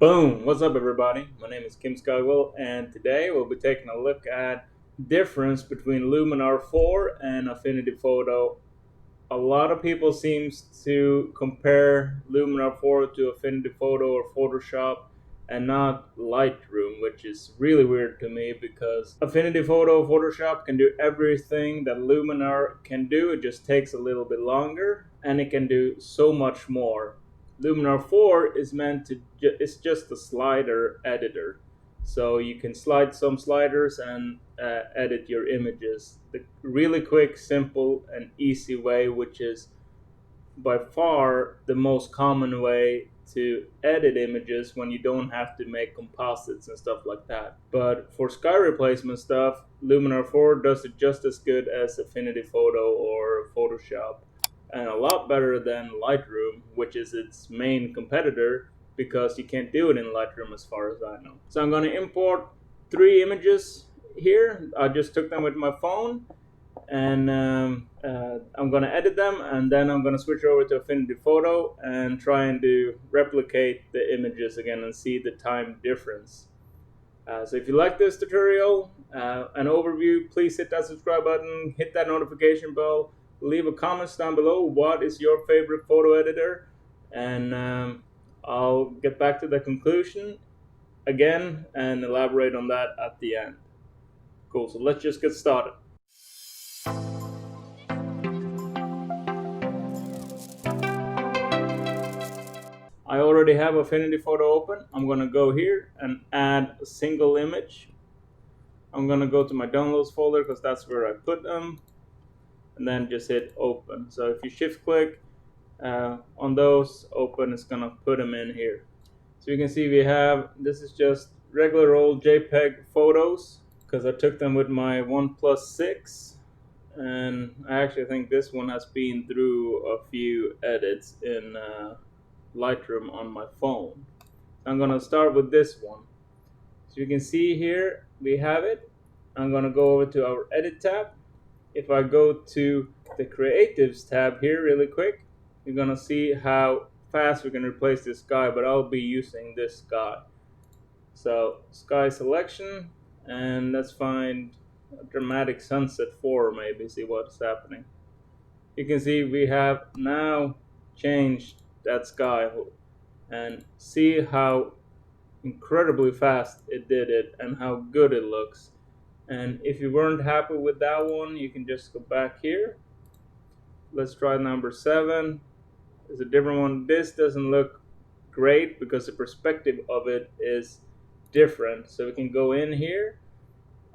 Boom! What's up, everybody? My name is Kim Skywell, and today we'll be taking a look at difference between Luminar 4 and Affinity Photo. A lot of people seems to compare Luminar 4 to Affinity Photo or Photoshop and not LightRoom, which is really weird to me because Affinity Photo Photoshop can do everything that Luminar can do. It just takes a little bit longer and it can do so much more. Luminar 4 is meant to it's just a slider editor, so you can slide some sliders and edit your images the really quick, simple and easy way, which is by far the most common way to edit images when you don't have to make composites and stuff like that. But for sky replacement stuff, Luminar 4 does it just as good as Affinity Photo or Photoshop, and a lot better than Lightroom, which is its main competitor, because you can't do it in Lightroom as far as I know. So I'm going to import 3 images here. I just took them with my phone, and I'm going to edit them, and then I'm going to switch over to Affinity Photo and try and replicate the images again and see the time difference. So if you like this tutorial, an overview, please hit that subscribe button, hit that notification bell, leave a comment down below what is your favorite photo editor, and I'll get back to the conclusion again and elaborate on that at the end. Cool, so let's just get started. I already have Affinity Photo open. I'm going to go here and add a single image. I'm going to go to my downloads folder because that's where I put them, and then just hit open. So if you shift click on those, open, it's going to put them in here. So you can see we have, this is just regular old JPEG photos because I took them with my OnePlus 6, and I actually think this one has been through a few edits in Lightroom on my phone. I'm going to start with this one. So you can see here we have it. I'm going to go over to our edit tab. If I go to the creatives tab here really quick, you're going to see how fast we can replace this sky, but I'll be using this sky. So sky selection, and let's find a dramatic sunset 4, maybe see what's happening. You can see we have now changed that sky, and see how incredibly fast it did it and how good it looks. And if you weren't happy with that one, you can just go back here. Let's try number 7. It's a different one. This doesn't look great because the perspective of it is different. So we can go in here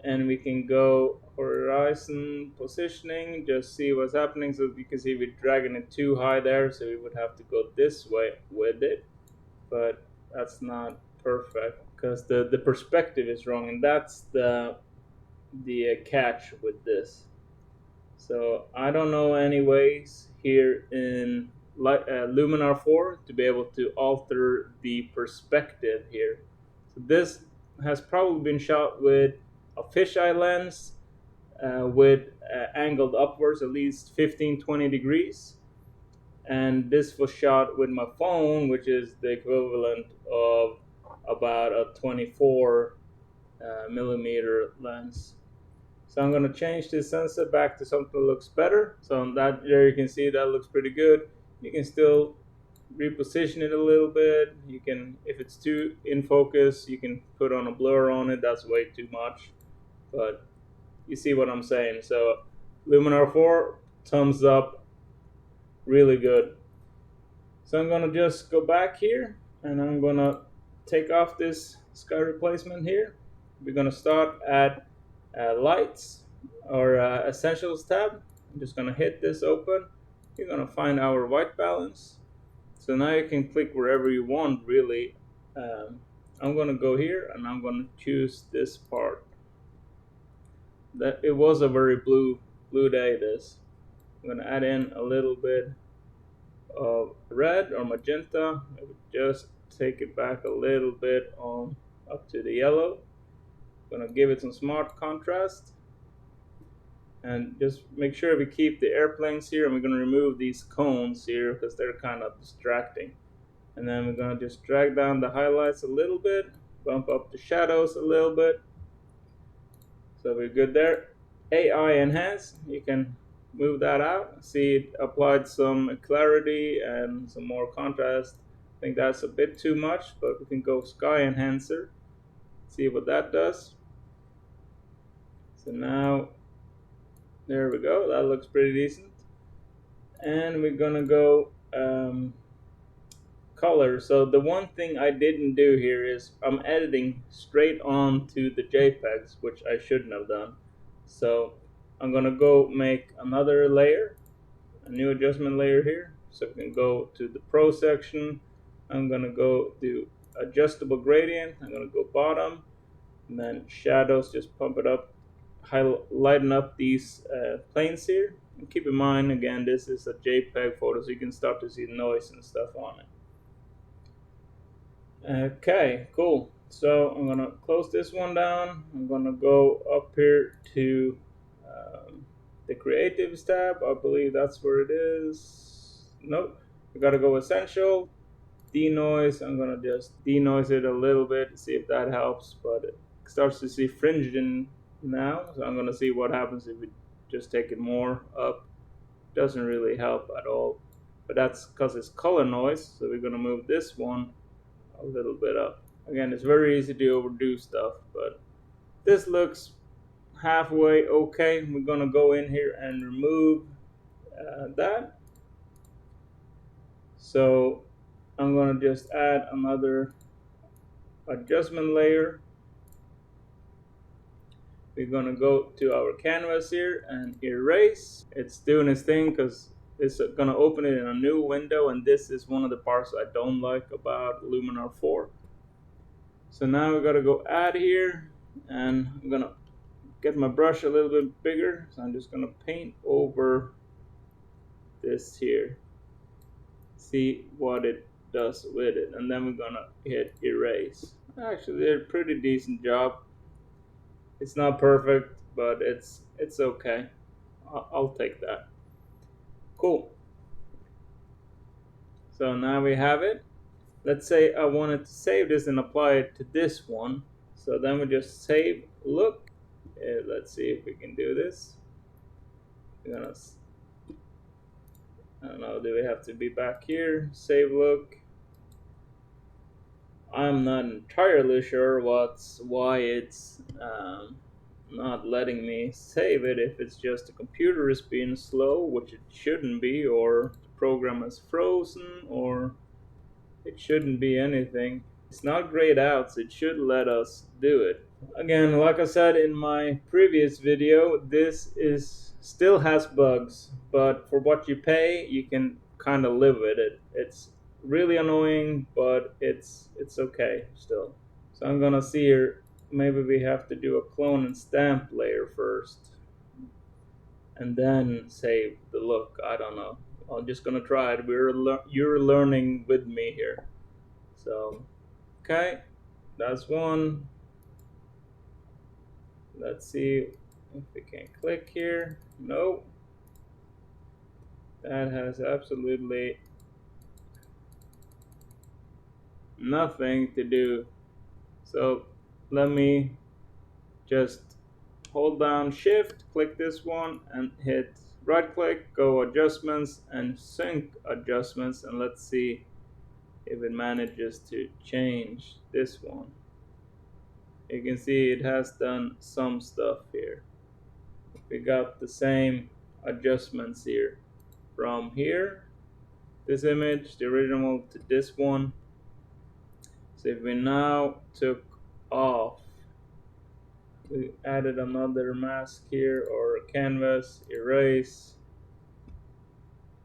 and we can go horizon positioning, just see what's happening. So you can see we're dragging it too high there, so we would have to go this way with it, but that's not perfect because the perspective is wrong, and that's the catch with this. So I don't know any ways here in Luminar 4 to be able to alter the perspective here. So this has probably been shot with a fisheye lens with angled upwards at least 15-20 degrees, and this was shot with my phone, which is the equivalent of about a 24 millimeter lens. So I'm going to change this sensor back to something that looks better. So on that, there you can see that looks pretty good. You can still reposition it a little bit. You can, if it's too in focus, you can put on a blur on it. That's way too much, but you see what I'm saying. So Luminar 4, thumbs up, really good. So I'm going to just go back here and I'm going to take off this sky replacement here. We're going to start at lights or essentials tab. I'm just going to hit this open. You're going to find our white balance. So now you can click wherever you want, really. I'm going to go here and I'm going to choose this part. That it was a very blue day. This I'm going to add in a little bit of red or magenta. I would just take it back a little bit on up to the yellow. I'm going to give it some smart contrast, and just make sure we keep the airplanes here, and we're going to remove these cones here because they're kind of distracting. And then we're gonna just drag down the highlights a little bit, bump up the shadows a little bit. So we're good there. AI enhance, you can move that out. See, it applied some clarity and some more contrast. I think that's a bit too much, but we can go sky enhancer, see what that does. So now, there we go, that looks pretty decent. And we're gonna go color. So the one thing I didn't do here is I'm editing straight on to the JPEGs, which I shouldn't have done. So I'm gonna go make another layer, a new adjustment layer here. So we can go to the Pro section. I'm gonna go do adjustable gradient. I'm gonna go bottom, and then shadows, just pump it up, lighten up these planes here. And keep in mind, again, this is a JPEG photo, so you can start to see noise and stuff on it. Okay, cool. So I'm gonna close this one down. I'm gonna go up here to the Creatives tab. I believe that's where it is. Nope. We gotta go Essential, Denoise. I'm gonna just denoise it a little bit to see if that helps, but it starts to see fringing now. So I'm gonna see what happens if we just take it more up. Doesn't really help at all, but that's because it's color noise. So we're gonna move this one a little bit up. Again, it's very easy to overdo stuff, but this looks halfway okay. We're gonna go in here and remove that. So I'm gonna just add another adjustment layer. We're gonna go to our canvas here and erase. It's doing its thing because it's gonna open it in a new window, and this is one of the parts I don't like about Luminar 4. So now we gotta go add here, and I'm gonna get my brush a little bit bigger. So I'm just gonna paint over this here, see what it does with it, and then we're gonna hit erase. Actually, they did a pretty decent job. It's not perfect, but it's okay. I'll take that. Cool. So now we have it. Let's say I wanted to save this and apply it to this one. So then we just save look. Let's see if we can do this. We're gonna, I don't know, do we have to be back here? Save look. I'm not entirely sure why it's not letting me save it, if it's just the computer is being slow, which it shouldn't be, or the program is frozen, or it shouldn't be anything. It's not grayed out, so it should let us do it. Again, like I said in my previous video, this is still has bugs, but for what you pay, you can kind of live with it. It's really annoying, but it's okay still. So I'm gonna see here, maybe we have to do a clone and stamp layer first, and then save the look. I don't know. I'm just gonna try it. You're learning with me here. So, okay, that's one. Let's see if we can click here. No, that has absolutely nothing to do. So let me just hold down shift, click this one, and hit right click, go adjustments and sync adjustments, and let's see if it manages to change this one. You can see it has done some stuff here. We got the same adjustments here from here, this image, the original, to this one. So if we now took off, we added another mask here or a canvas, erase.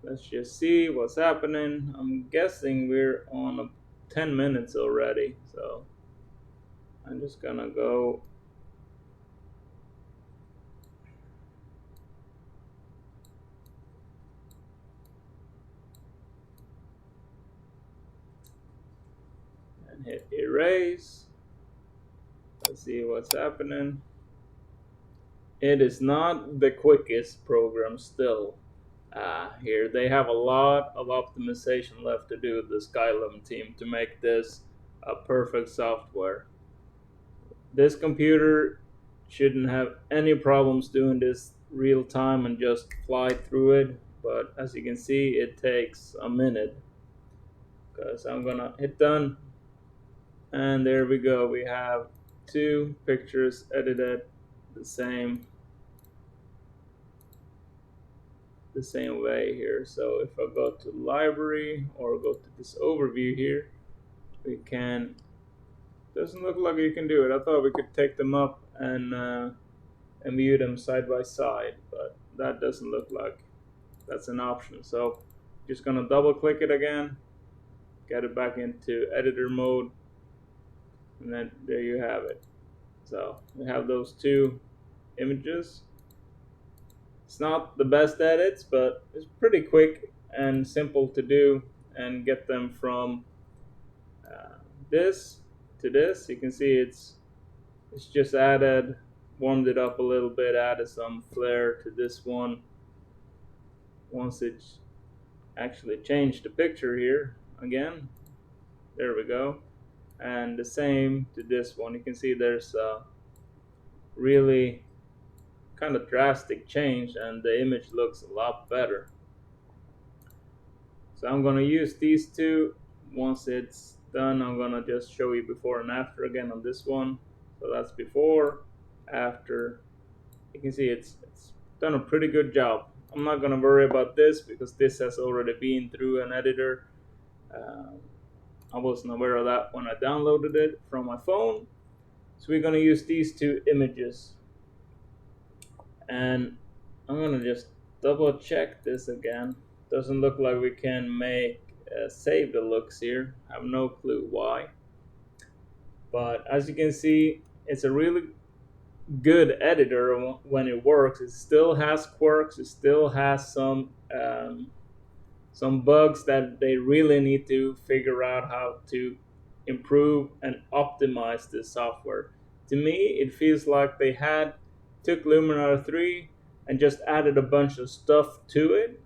Let's just see what's happening. I'm guessing we're on 10 minutes already, so I'm just gonna go and hit erase. Let's see what's happening. It is not the quickest program still. Here they have a lot of optimization left to do, the Skylum team, to make this a perfect software. This computer shouldn't have any problems doing this real time and just fly through it, but as you can see, it takes a minute. Because I'm gonna hit done, and there we go. We have 2 pictures edited the same way here. So if I go to library or go to this overview here, we can, doesn't look like you can do it. I thought we could take them up and view them side by side, but that doesn't look like that's an option. So just gonna double click it again, get it back into editor mode, and then there you have it. So we have those 2 images. It's not the best edits, but it's pretty quick and simple to do and get them from this to this. You can see it's just added, warmed it up a little bit, added some flare to this one. Once it's actually changed the picture here again, there we go, and the same to this one. You can see there's a really kind of drastic change and the image looks a lot better. So I'm going to use these 2. Once it's done, I'm going to just show you before and after again on this one. So that's before, after. You can see it's done a pretty good job. I'm not going to worry about this because this has already been through an editor. I wasn't aware of that when I downloaded it from my phone. So we're going to use these 2 images. And I'm going to just double check this again. Doesn't look like we can make save the looks here. I have no clue why. But as you can see, it's a really good editor when it works. It still has quirks. It still has some bugs that they really need to figure out how to improve and optimize this software. To me, it feels like they took Luminar 3 and just added a bunch of stuff to it.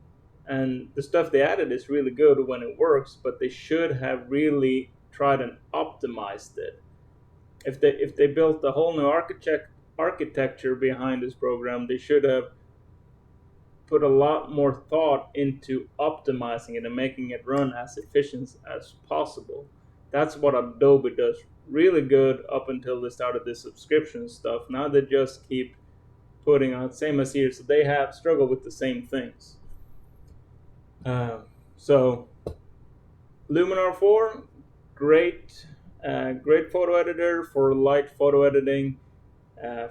And the stuff they added is really good when it works, but they should have really tried and optimized it. If they built a whole new architecture behind this program, they should have put a lot more thought into optimizing it and making it run as efficient as possible. That's what Adobe does really good up until they started this subscription stuff. Now they just keep putting out, same as here, so they have struggled with the same things. So Luminar 4, great photo editor for light photo editing.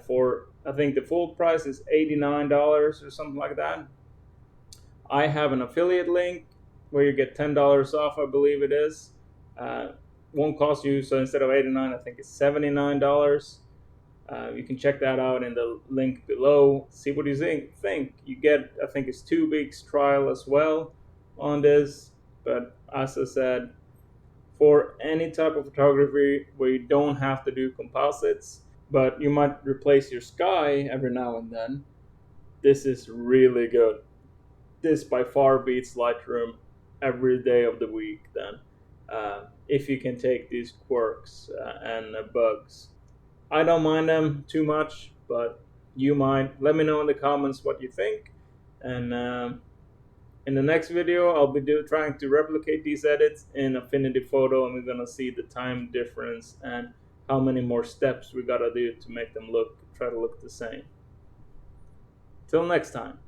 For I think the full price is $89 or something like that. I have an affiliate link where you get $10 off, I believe it is. Won't cost you, so instead of $89, I think it's $79. You can check that out in the link below. See what you think. You get, I think it's 2 weeks trial as well on this. But as I said, for any type of photography where you don't have to do composites, but you might replace your sky every now and then, this is really good. This by far beats Lightroom every day of the week then, if you can take these quirks and bugs. I don't mind them too much, but you might. Let me know in the comments what you think. And in the next video, I'll be trying to replicate these edits in Affinity Photo, and we're going to see the time difference and how many more steps we got to do to make them try to look the same. Till next time.